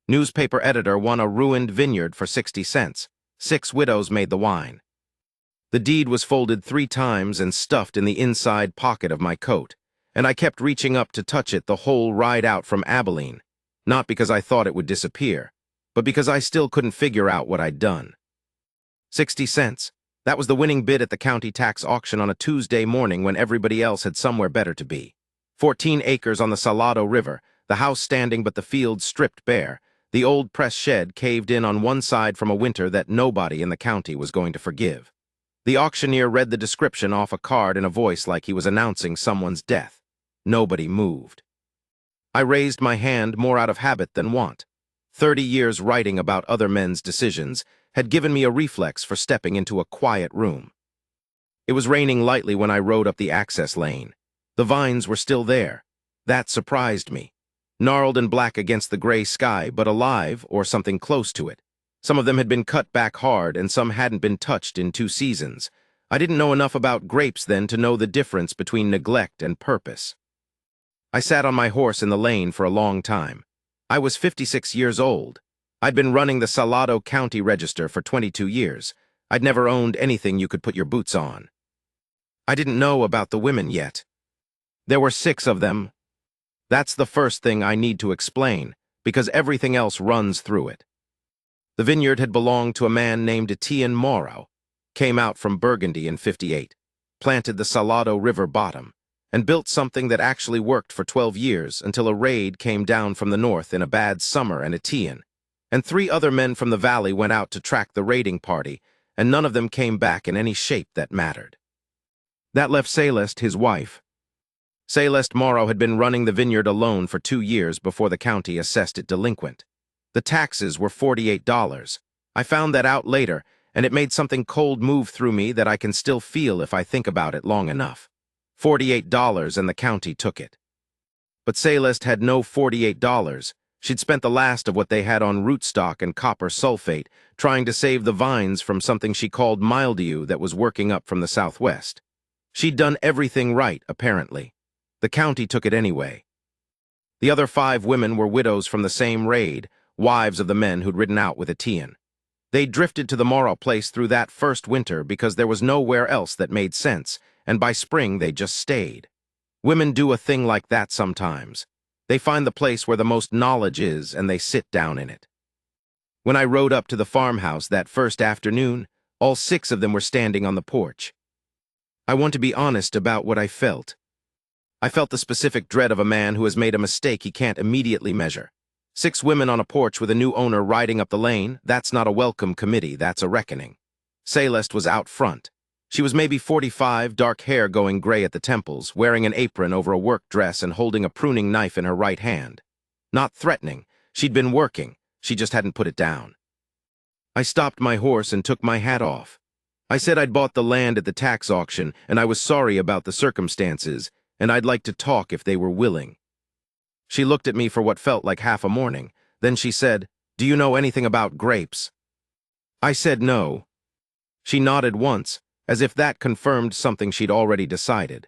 Newspaper editor won a ruined vineyard for 60 cents. 6 widows made the wine. The deed was folded 3 times and stuffed in the inside pocket of my coat, and I kept reaching up to touch it the whole ride out from Abilene, not because I thought it would disappear, but because I still couldn't figure out what I'd done. 60 cents. That was the winning bid at the county tax auction on a Tuesday morning when everybody else had somewhere better to be. 14 acres on the Salado River, the house standing but the fields stripped bare, the old press shed caved in on one side from a winter that nobody in the county was going to forgive. The auctioneer read the description off a card in a voice like he was announcing someone's death. Nobody moved. I raised my hand more out of habit than want. 30 years writing about other men's decisions had given me a reflex for stepping into a quiet room. It was raining lightly when I rode up the access lane. The vines were still there. That surprised me. Gnarled and black against the gray sky, but alive or something close to it. Some of them had been cut back hard and some hadn't been touched in 2 seasons. I didn't know enough about grapes then to know the difference between neglect and purpose. I sat on my horse in the lane for a long time. I was 56 years old. I'd been running the Salado County Register for 22 years. I'd never owned anything you could put your boots on. I didn't know about the women yet. There were 6 of them. That's the first thing I need to explain, because everything else runs through it. The vineyard had belonged to a man named Etienne Morrow, came out from Burgundy in '58, planted the Salado River bottom, and built something that actually worked for 12 years until a raid came down from the north in a bad summer and Etienne, and 3 other men from the valley went out to track the raiding party, and none of them came back in any shape that mattered. That left Celeste, his wife. Celeste Morrow had been running the vineyard alone for 2 years before the county assessed it delinquent. The taxes were $48. I found that out later, and it made something cold move through me that I can still feel if I think about it long enough. $48, and the county took it. But Celeste had no $48. She'd spent the last of what they had on rootstock and copper sulfate, trying to save the vines from something she called mildew that was working up from the southwest. She'd done everything right, apparently. The county took it anyway. The other 5 women were widows from the same raid, wives of the men who'd ridden out with Etienne. They drifted to the Morrow place through that first winter because there was nowhere else that made sense, and by spring they just stayed. Women do a thing like that sometimes. They find the place where the most knowledge is and they sit down in it. When I rode up to the farmhouse that first afternoon, all 6 of them were standing on the porch. I want to be honest about what I felt. I felt the specific dread of a man who has made a mistake he can't immediately measure. 6 women on a porch with a new owner riding up the lane, that's not a welcome committee, that's a reckoning. Celeste was out front. She was maybe 45, dark hair going gray at the temples, wearing an apron over a work dress and holding a pruning knife in her right hand. Not threatening, she'd been working, she just hadn't put it down. I stopped my horse and took my hat off. I said I'd bought the land at the tax auction and I was sorry about the circumstances, and I'd like to talk if they were willing. She looked at me for what felt like half a morning. Then she said, "Do you know anything about grapes?" I said no. She nodded once, as if that confirmed something she'd already decided.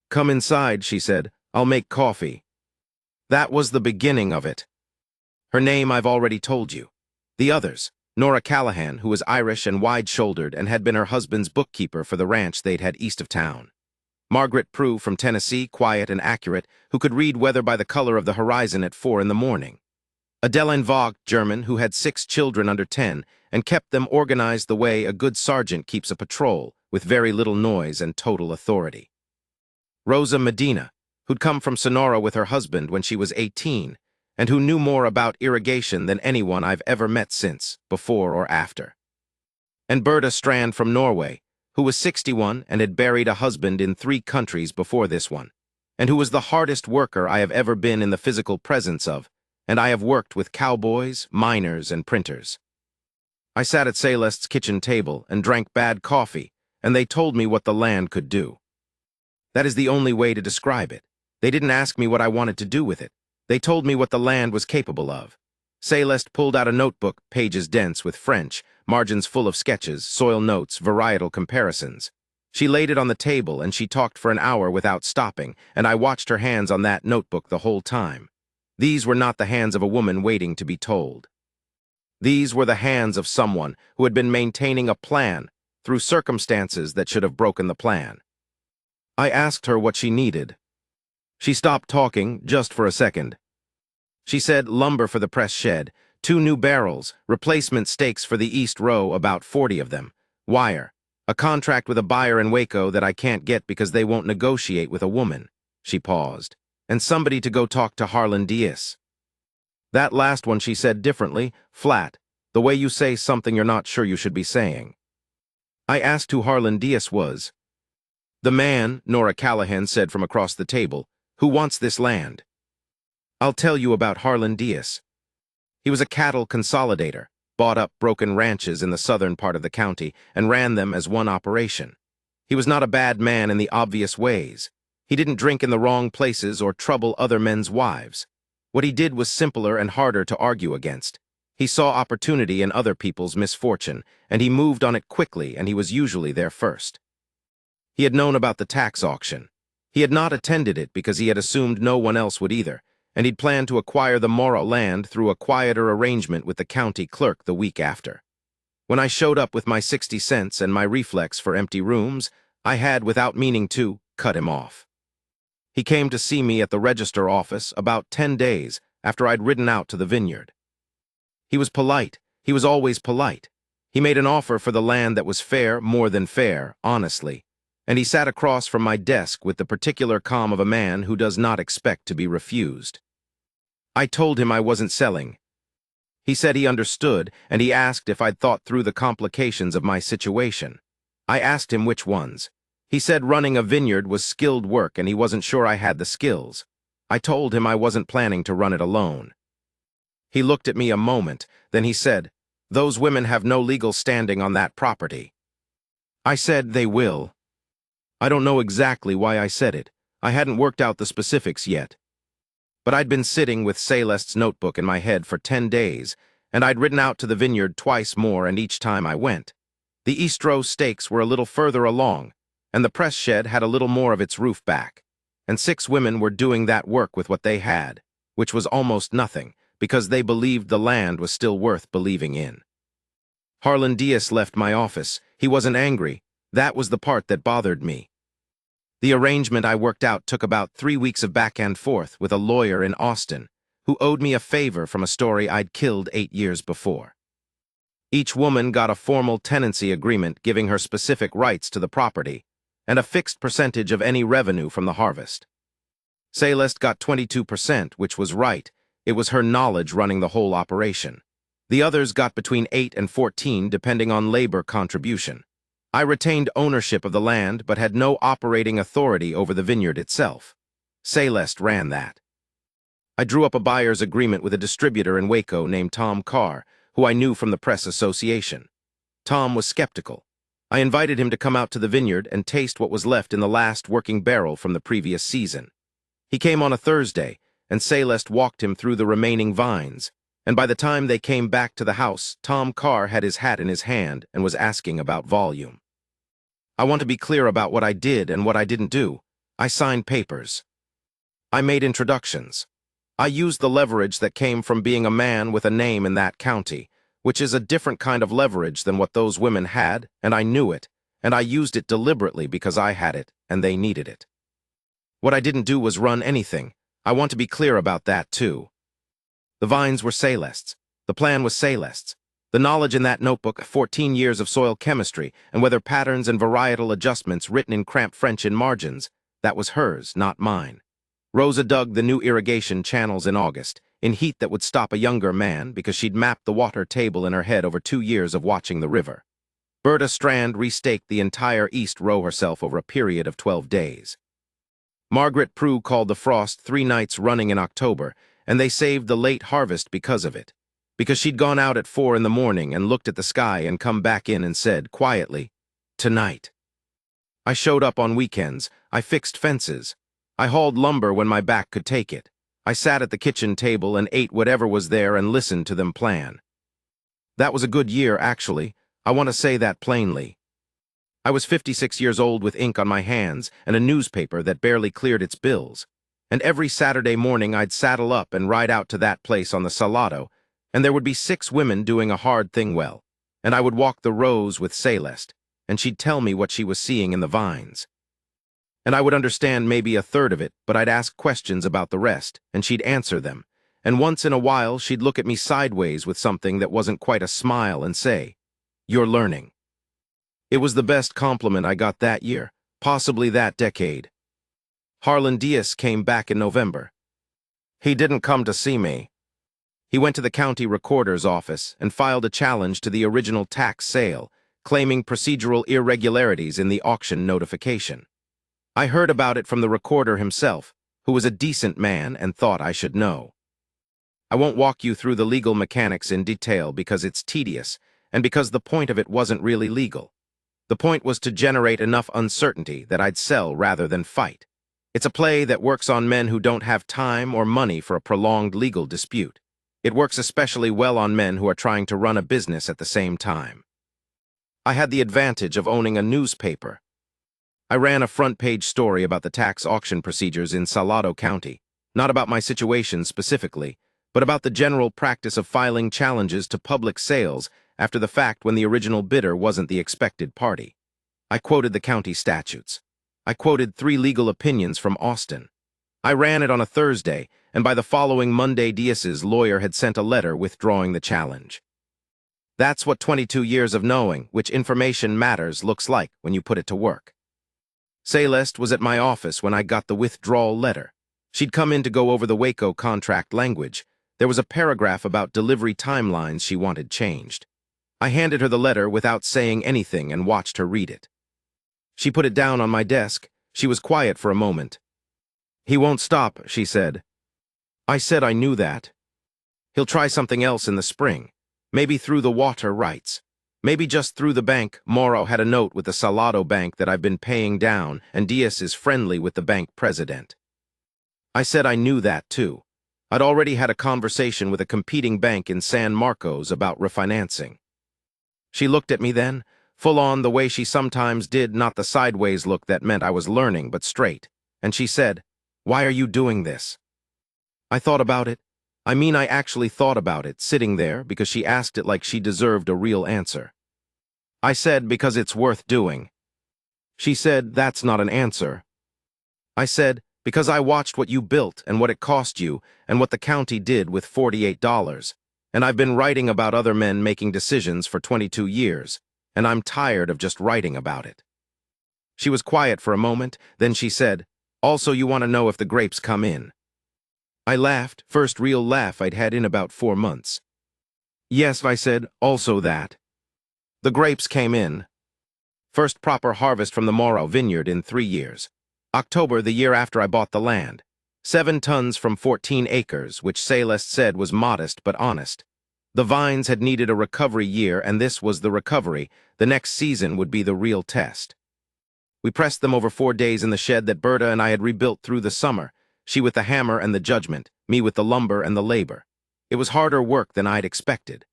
"Come inside," she said. "I'll make coffee." That was the beginning of it. Her name I've already told you. The others, Nora Callahan, who was Irish and wide-shouldered and had been her husband's bookkeeper for the ranch they'd had east of town. Margaret Prue from Tennessee, quiet and accurate, who could read weather by the color of the horizon at 4 in the morning. Adeline Vogt, German, who had 6 children under 10 and kept them organized the way a good sergeant keeps a patrol, with very little noise and total authority. Rosa Medina, who'd come from Sonora with her husband when she was 18, and who knew more about irrigation than anyone I've ever met since, before or after. And Berta Strand from Norway, who was 61 and had buried a husband in 3 countries before this one, and who was the hardest worker I have ever been in the physical presence of, and I have worked with cowboys, miners, and printers. I sat at Celeste's kitchen table and drank bad coffee, and they told me what the land could do. That is the only way to describe it. They didn't ask me what I wanted to do with it. They told me what the land was capable of. Celeste pulled out a notebook, pages dense with French, margins full of sketches, soil notes, varietal comparisons. She laid it on the table and she talked for an hour without stopping, and I watched her hands on that notebook the whole time. These were not the hands of a woman waiting to be told. These were the hands of someone who had been maintaining a plan through circumstances that should have broken the plan. I asked her what she needed. She stopped talking just for a second. She said lumber for the press shed, 2 new barrels, replacement stakes for the east row, about 40 of them, wire, a contract with a buyer in Waco that I can't get because they won't negotiate with a woman. She paused. And somebody to go talk to Harlan Diaz. That last one she said differently, flat, the way you say something you're not sure you should be saying. I asked who Harlan Diaz was. The man, Nora Callahan said from across the table, who wants this land. I'll tell you about Harlan Diaz. He was a cattle consolidator, bought up broken ranches in the southern part of the county and ran them as one operation. He was not a bad man in the obvious ways. He didn't drink in the wrong places or trouble other men's wives. What he did was simpler and harder to argue against. He saw opportunity in other people's misfortune, and he moved on it quickly, and he was usually there first. He had known about the tax auction. He had not attended it because he had assumed no one else would either, and he'd planned to acquire the Mora land through a quieter arrangement with the county clerk the week after. When I showed up with my 60 cents and my reflex for empty rooms, I had, without meaning to, cut him off. He came to see me at the register office about 10 days after I'd ridden out to the Vineyard. He was polite. He was always polite. He made an offer for the land that was fair, more than fair, honestly, and he sat across from my desk with the particular calm of a man who does not expect to be refused. I told him I wasn't selling. He said he understood, and he asked if I'd thought through the complications of my situation. I asked him which ones. He said running a vineyard was skilled work and he wasn't sure I had the skills. I told him I wasn't planning to run it alone. He looked at me a moment, then he said, "Those women have no legal standing on that property." I said, "They will." I don't know exactly why I said it. I hadn't worked out the specifics yet. But I'd been sitting with Celeste's notebook in my head for 10 days, and I'd ridden out to the Vineyard twice more, and each time I went. The East Row stakes were a little further along, and the press shed had a little more of its roof back, and 6 women were doing that work with what they had, which was almost nothing, because they believed the land was still worth believing in. Harlan Diaz left my office. He wasn't angry. That was the part that bothered me. The arrangement I worked out took about 3 weeks of back and forth with a lawyer in Austin, who owed me a favor from a story I'd killed 8 years before. Each woman got a formal tenancy agreement giving her specific rights to the property, and a fixed percentage of any revenue from the harvest. Celeste got 22%, which was right. It was her knowledge running the whole operation. The others got between 8 and 14, depending on labor contribution. I retained ownership of the land, but had no operating authority over the vineyard itself. Celeste ran that. I drew up a buyer's agreement with a distributor in Waco named Tom Carr, who I knew from the press association. Tom was skeptical. I invited him to come out to the vineyard and taste what was left in the last working barrel from the previous season. He came on a Thursday, and Celeste walked him through the remaining vines, and by the time they came back to the house, Tom Carr had his hat in his hand and was asking about volume. I want to be clear about what I did and what I didn't do. I signed papers. I made introductions. I used the leverage that came from being a man with a name in that county, which is a different kind of leverage than what those women had, and I knew it, and I used it deliberately because I had it, and they needed it. What I didn't do was run anything. I want to be clear about that, too. The vines were Celeste's. The plan was Celeste's. The knowledge in that notebook, 14 years of soil chemistry, and whether patterns and varietal adjustments written in cramped French in margins, that was hers, not mine. Rosa dug the new irrigation channels in August, in heat that would stop a younger man because she'd mapped the water table in her head over 2 years of watching the river. Berta Strand restaked the entire East Row herself over a period of 12 days. Margaret Prue called the frost 3 nights running in October, and they saved the late harvest because of it. Because she'd gone out at 4 in the morning and looked at the sky and come back in and said, quietly, "Tonight." I showed up on weekends. I fixed fences. I hauled lumber when my back could take it. I sat at the kitchen table and ate whatever was there and listened to them plan. That was a good year, actually. I want to say that plainly. I was 56 years old with ink on my hands and a newspaper that barely cleared its bills. And every Saturday morning I'd saddle up and ride out to that place on the Salado, and there would be 6 women doing a hard thing well, and I would walk the rows with Celeste, and she'd tell me what she was seeing in the vines. And I would understand maybe a third of it, but I'd ask questions about the rest, and she'd answer them, and once in a while she'd look at me sideways with something that wasn't quite a smile and say, "You're learning." It was the best compliment I got that year, possibly that decade. Harlan Diaz came back in November. He didn't come to see me. He went to the county recorder's office and filed a challenge to the original tax sale, claiming procedural irregularities in the auction notification. I heard about it from the recorder himself, who was a decent man and thought I should know. I won't walk you through the legal mechanics in detail because it's tedious, and because the point of it wasn't really legal. The point was to generate enough uncertainty that I'd sell rather than fight. It's a play that works on men who don't have time or money for a prolonged legal dispute. It works especially well on men who are trying to run a business at the same time. I had the advantage of owning a newspaper. I ran a front-page story about the tax auction procedures in Salado County, not about my situation specifically, but about the general practice of filing challenges to public sales after the fact when the original bidder wasn't the expected party. I quoted the county statutes. I quoted 3 legal opinions from Austin. I ran it on a Thursday, and by the following Monday Diaz's lawyer had sent a letter withdrawing the challenge. That's what 22 years of knowing which information matters looks like when you put it to work. Celeste was at my office when I got the withdrawal letter. She'd come in to go over the Waco contract language. There was a paragraph about delivery timelines she wanted changed. I handed her the letter without saying anything and watched her read it. She put it down on my desk. She was quiet for a moment. "He won't stop," she said. I said I knew that. "He'll try something else in the spring. Maybe through the water rights. Maybe just through the bank. Morrow had a note with the Salado Bank that I've been paying down, and Diaz is friendly with the bank president." I said I knew that too. I'd already had a conversation with a competing bank in San Marcos about refinancing. She looked at me then, full on the way she sometimes did, not the sideways look that meant I was learning, but straight, and she said, "Why are you doing this?" I thought about it. I actually thought about it, sitting there, because she asked it like she deserved a real answer. I said, "Because it's worth doing." She said, "That's not an answer." I said, "Because I watched what you built and what it cost you and what the county did with $48, and I've been writing about other men making decisions for 22 years, and I'm tired of just writing about it." She was quiet for a moment, then she said, "Also, you want to know if the grapes come in." I laughed, first real laugh I'd had in about 4 months. "Yes," I said, "also that." The grapes came in. First proper harvest from the Morrow Vineyard in 3 years. October the year after I bought the land. 7 tons from 14 acres, which Celeste said was modest but honest. The vines had needed a recovery year, and this was the recovery. The next season would be the real test. We pressed them over 4 days in the shed that Berta and I had rebuilt through the summer, she with the hammer and the judgment, me with the lumber and the labor. It was harder work than I'd expected.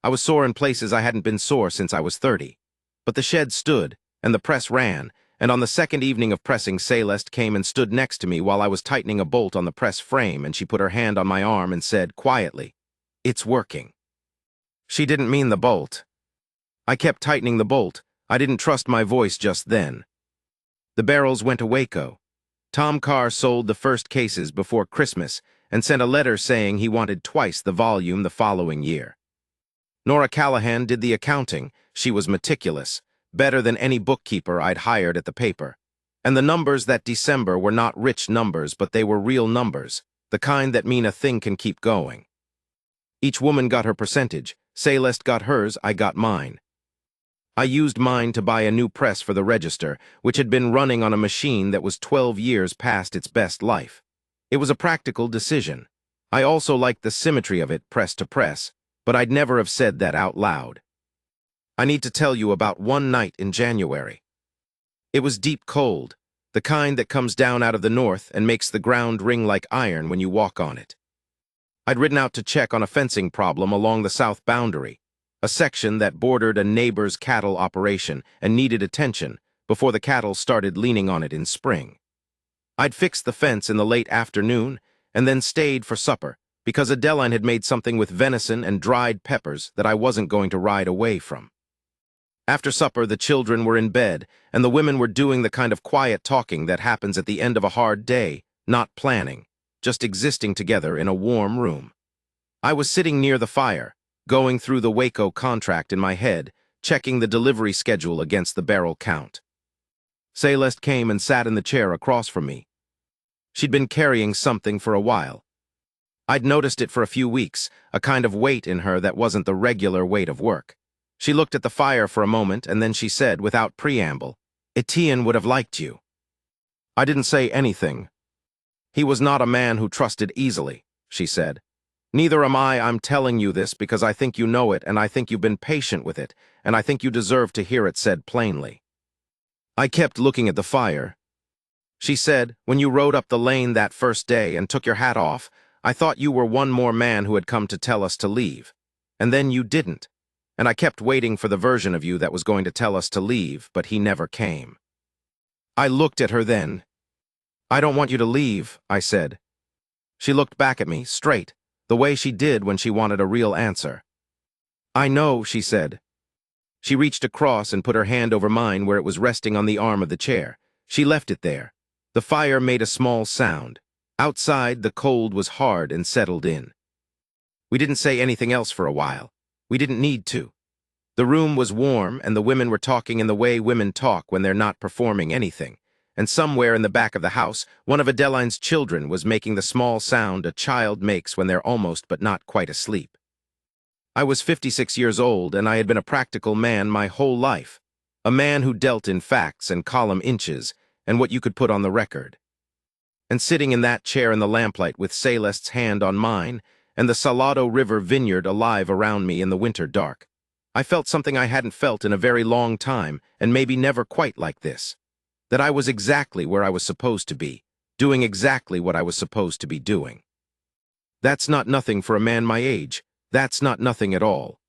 I was sore in places I hadn't been sore since I was 30. But the shed stood, and the press ran, and on the second evening of pressing, Celeste came and stood next to me while I was tightening a bolt on the press frame, and she put her hand on my arm and said, quietly, "It's working." She didn't mean the bolt. I kept tightening the bolt. I didn't trust my voice just then. The barrels went to Waco. Tom Carr sold the first cases before Christmas and sent a letter saying he wanted twice the volume the following year. Nora Callahan did the accounting. She was meticulous, better than any bookkeeper I'd hired at the paper. And the numbers that December were not rich numbers, but they were real numbers, the kind that mean a thing can keep going. Each woman got her percentage. Celeste got hers, I got mine. I used mine to buy a new press for the Register, which had been running on a machine that was 12 years past its best life. It was a practical decision. I also liked the symmetry of it, press to press, but I'd never have said that out loud. I need to tell you about one night in January. It was deep cold, the kind that comes down out of the north and makes the ground ring like iron when you walk on it. I'd ridden out to check on a fencing problem along the south boundary, a section that bordered a neighbor's cattle operation and needed attention before the cattle started leaning on it in spring. I'd fixed the fence in the late afternoon and then stayed for supper because Adeline had made something with venison and dried peppers that I wasn't going to ride away from. After supper, the children were in bed, and the women were doing the kind of quiet talking that happens at the end of a hard day, not planning, just existing together in a warm room. I was sitting near the fire, going through the Waco contract in my head, checking the delivery schedule against the barrel count. Celeste came and sat in the chair across from me. She'd been carrying something for a while. I'd noticed it for a few weeks, a kind of weight in her that wasn't the regular weight of work. She looked at the fire for a moment, and then she said, without preamble, "Etienne would have liked you." I didn't say anything. "He was not a man who trusted easily," she said. "Neither am I. I'm telling you this because I think you know it, and I think you've been patient with it, and I think you deserve to hear it said plainly." I kept looking at the fire. She said, "When you rode up the lane that first day and took your hat off, I thought you were one more man who had come to tell us to leave. And then you didn't. And I kept waiting for the version of you that was going to tell us to leave, but he never came." I looked at her then. "I don't want you to leave," I said. She looked back at me, straight, the way she did when she wanted a real answer. "I know," she said. She reached across and put her hand over mine where it was resting on the arm of the chair. She left it there. The fire made a small sound. Outside, the cold was hard and settled in. We didn't say anything else for a while. We didn't need to. The room was warm, and the women were talking in the way women talk when they're not performing anything. And somewhere in the back of the house, one of Adeline's children was making the small sound a child makes when they're almost but not quite asleep. I was 56 years old, and I had been a practical man my whole life. A man who dealt in facts and column inches and what you could put on the record. And sitting in that chair in the lamplight with Celeste's hand on mine and the Salado River Vineyard alive around me in the winter dark, I felt something I hadn't felt in a very long time, and maybe never quite like this. That I was exactly where I was supposed to be, doing exactly what I was supposed to be doing. That's not nothing for a man my age. That's not nothing at all.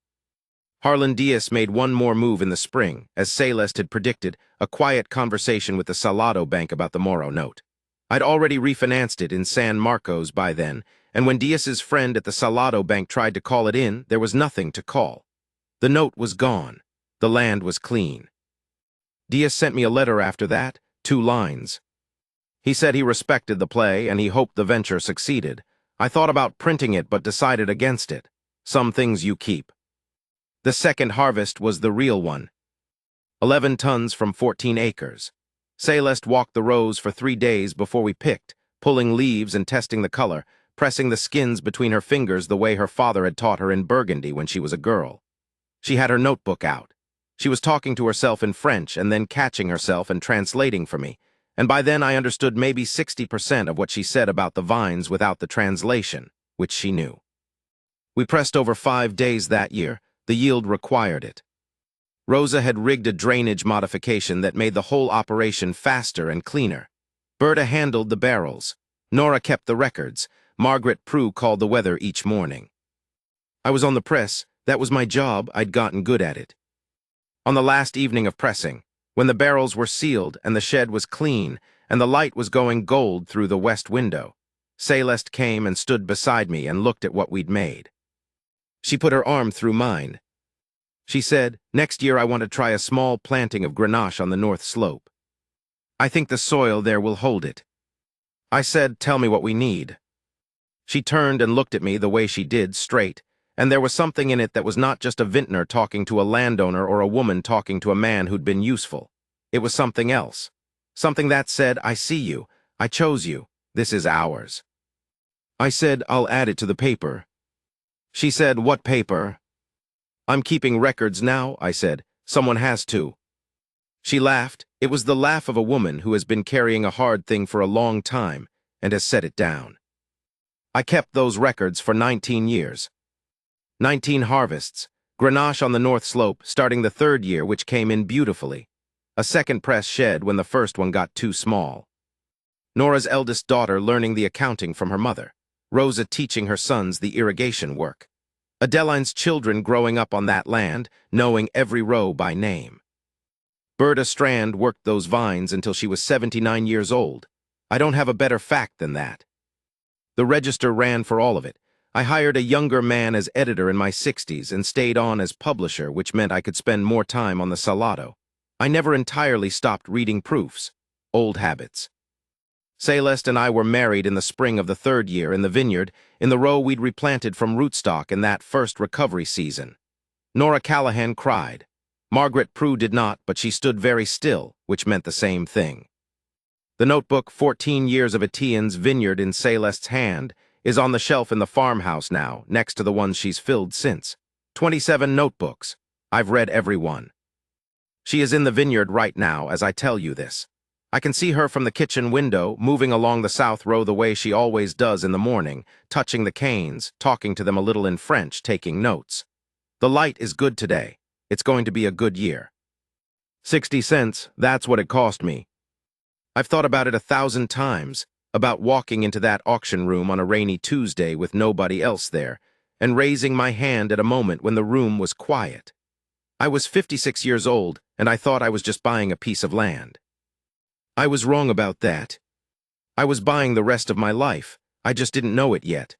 Harlan Diaz made one more move in the spring, as Celeste had predicted, a quiet conversation with the Salado Bank about the Moro note. I'd already refinanced it in San Marcos by then, and when Diaz's friend at the Salado Bank tried to call it in, there was nothing to call. The note was gone. The land was clean. Diaz sent me a letter after that, 2 lines. He said he respected the play and he hoped the venture succeeded. I thought about printing it but decided against it. Some things you keep. The second harvest was the real one. 11 tons from 14 acres. Celeste walked the rows for 3 days before we picked, pulling leaves and testing the color, pressing the skins between her fingers the way her father had taught her in Burgundy when she was a girl. She had her notebook out. She was talking to herself in French and then catching herself and translating for me, and by then I understood maybe 60% of what she said about the vines without the translation, which she knew. We pressed over 5 days that year. The yield required it. Rosa had rigged a drainage modification that made the whole operation faster and cleaner. Berta handled the barrels. Nora kept the records. Margaret Prue called the weather each morning. I was on the press. That was my job. I'd gotten good at it. On the last evening of pressing, when the barrels were sealed and the shed was clean and the light was going gold through the west window, Celeste came and stood beside me and looked at what we'd made. She put her arm through mine. She said, "Next year I want to try a small planting of Grenache on the north slope. I think the soil there will hold it." I said, "Tell me what we need." She turned and looked at me the way she did, straight, and there was something in it that was not just a vintner talking to a landowner or a woman talking to a man who'd been useful. It was something else. Something that said, "I see you. I chose you. This is ours." I said, "I'll add it to the paper." She said, "What paper?" "I'm keeping records now," I said. "Someone has to." She laughed. It was the laugh of a woman who has been carrying a hard thing for a long time and has set it down. I kept those records for 19 years. 19 harvests. Grenache on the north slope, starting the 3rd year, which came in beautifully. A second press shed when the first one got too small. Nora's eldest daughter learning the accounting from her mother. Rosa teaching her sons the irrigation work. Adeline's children growing up on that land, knowing every row by name. Berta Strand worked those vines until she was 79 years old. I don't have a better fact than that. The register ran for all of it. I hired a younger man as editor in my 60s and stayed on as publisher, which meant I could spend more time on the Salado. I never entirely stopped reading proofs. Old habits. Celeste and I were married in the spring of the third year in the vineyard, in the row we'd replanted from rootstock in that first recovery season. Nora Callahan cried. Margaret Prue did not, but she stood very still, which meant the same thing. The notebook, 14 Years of Etienne's Vineyard in Celeste's hand, is on the shelf in the farmhouse now, next to the ones she's filled since. 27 notebooks. I've read every one. She is in the vineyard right now as I tell you this. I can see her from the kitchen window, moving along the south row the way she always does in the morning, touching the canes, talking to them a little in French, taking notes. The light is good today. It's going to be a good year. 60 cents, that's what it cost me. I've thought about it 1,000 times, about walking into that auction room on a rainy Tuesday with nobody else there, and raising my hand at a moment when the room was quiet. I was 56 years old, and I thought I was just buying a piece of land. I was wrong about that. I was buying the rest of my life. I just didn't know it yet.